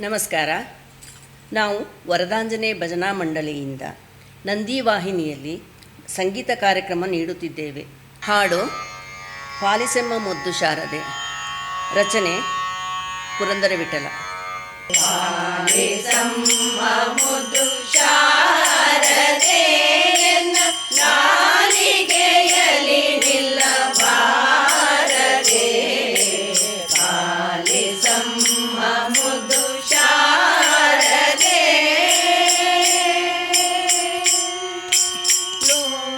ನಮಸ್ಕಾರ. ನಾವು ವರದಾಂಜನೇಯ ಭಜನಾ ಮಂಡಳಿಯಿಂದ ನಂದಿವಾಹಿನಿಯಲ್ಲಿ ಸಂಗೀತ ಕಾರ್ಯಕ್ರಮ ನೀಡುತ್ತಿದ್ದೇವೆ. ಹಾಡು ಪಾಲಿಸೆಮ್ಮ ಮುದ್ದು ಶಾರದೆ, ರಚನೆ ಪುರಂದರ ವಿಠಲ. ಪಾಲಿಸಮ್ಮ ಮುದ್ದು ಶಾರದೆ ನಾಲಿಗೆಯಲ್ಲಿ ನಿಲ್ಲಬಾರದೆ, ಪಾಲಿಸಮ್ಮ ಮುದ್ದು ಶಾರದೆ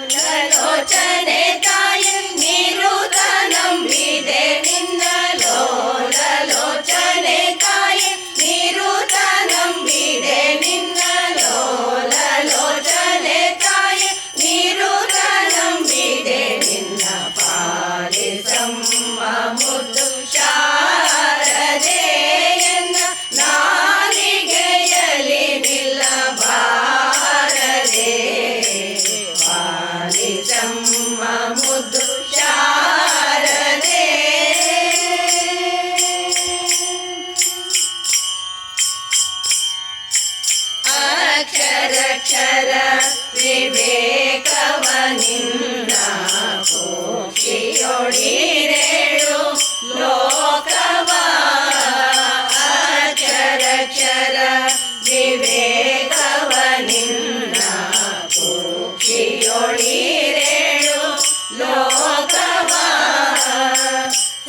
ಲೋಲಲೋಚನೆ ತಾಯಿ ನಿರುತ ನಂಬಿದೆ ನಿನ್ನ, ಲೋಲಲೋಚನೆ ತಾಯಿ ನಿರುತ ನಂಬಿದೆ ನಿನ್ನ, ಲೋಲಲೋಚನೆ ತಾಯಿ ನಿರುತ ನಂಬಿದೆ ನಿನ್ನ, ಪಾಲಿಸಮ್ಮ ಮುದ್ದು ಶಾರದೆ ನಾಲಿಗೆಯಲ್ಲಿ ನಿಲ್ಲಬಾರದೆ, ಪಾಲಿಸಮ್ಮ ಮುದ್ದು ಶಾರದೆ. ಅಕ್ಷರಕ್ಷರ ವಿವೇಕವ ನಿನ್ನ ಕೋಶಿಯೊಳಿರೇಳು ಲೋಕವ, ಅಕ್ಷರಕ್ಷರ ವಿವೇಕವ ನಿನ್ನ ಕೋಶಿಯೊಳಿರೇಳು ಲೋಕವ,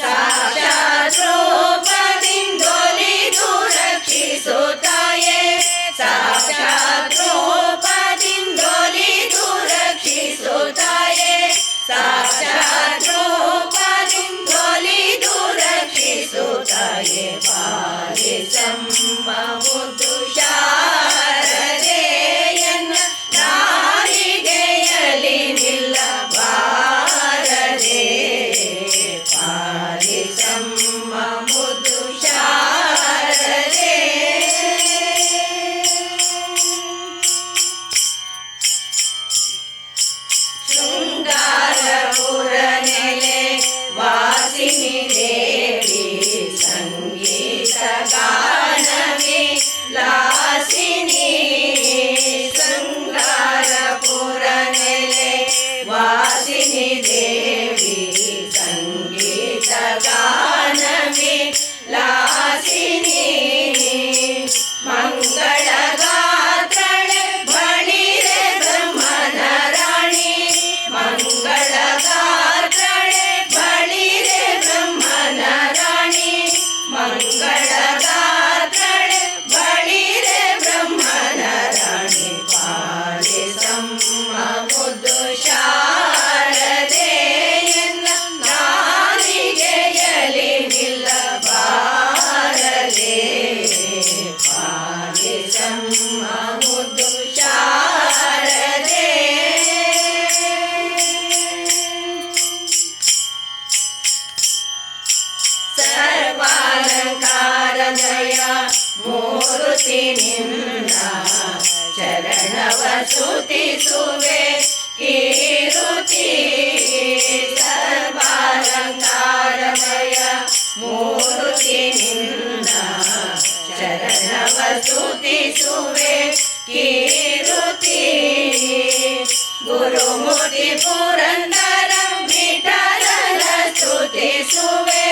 ಸಾಕ್ಷಾತ್ ರೂಪದಿಂದೊಲಿದು ರಕ್ಷಿಸುತ್ತಾಯೇ, ಸಾಕ್ಷಾತ್ ರೂಪದಿಂದೊಲಿದು ರಕ್ಷಿಸುತ್ತಾಯೇ, ಸಾಕ್ಷಾತ್ ರೂಪದಿಂದೊಲಿದು ರಕ್ಷಿಸುತ್ತಾಯೇ, ಪಾಲಿಸಮ್ಮ ಮುದ್ದು ಶಾರದೆ ನಾಲಿಗೆಯಲ್ಲಿ ನಿಲ್ಲಬಾರದೆ, ಪಾಲಿಸಮ್ಮ ಮುದ್ದು ಶಾರದೆ. ಶೃಂಗಾರಪುರ ನೆಲೆ ವಾಸಿನಿ ದೇವಿ ಸಂಗೀತ ಗಾನವಿ ಲಾಸಿನಿ, ಶೃಂಗಾರಪುರ ನೆಲೆ ವಾಸಿನಿ ದೇವಿ ಸಂಗೀತ ಗಾನವಿ ಲಾಸಿನಿ, ಮಂಗಳ ಗಾತ್ರಳೆ ಬಳಿರೆ ಬ್ರಹ್ಮನ ರಾಣಿ, ಮಂಗಳ ಗಾತ್ರಳೆ ಬಳಿರೆ ಬ್ರಹ್ಮನ ರಾಣಿ, ಮಂಗಳ ಗಾತ್ರಳೆ ಬಳಿರೆ ಬ್ರಹ್ಮನ ರಾಣಿ, ಪಾಲಿಸಮ್ಮ ಮುದ್ದು ಶಾರದೆ ನಾಲಿಗೆಯಲ್ಲಿ ನಿಲ್ಲಬಾರದೆ, ಪಾಲಿಸಮ್ಮ ಮುದ್ದು ಶಾರದೆ. ಸರ್ವಾಲಂಕಾರದಯ ಮೂರುತಿ ನಿನ್ನ ಚರಣವ ಸ್ತುತಿಸುವೆ ಕೀರುತಿ, ಸರ್ವಾಲಂಕಾರಮಯ ಮೂರುತಿ ನಿನ್ನ ಚರಣವ ಸ್ತುತಿಸುವೆ ಕೀರುತಿ, ಗುರುಮೂರ್ತಿ ಪುರಂದರ ವಿಠಲನ ಸ್ತುತಿಸುವೆ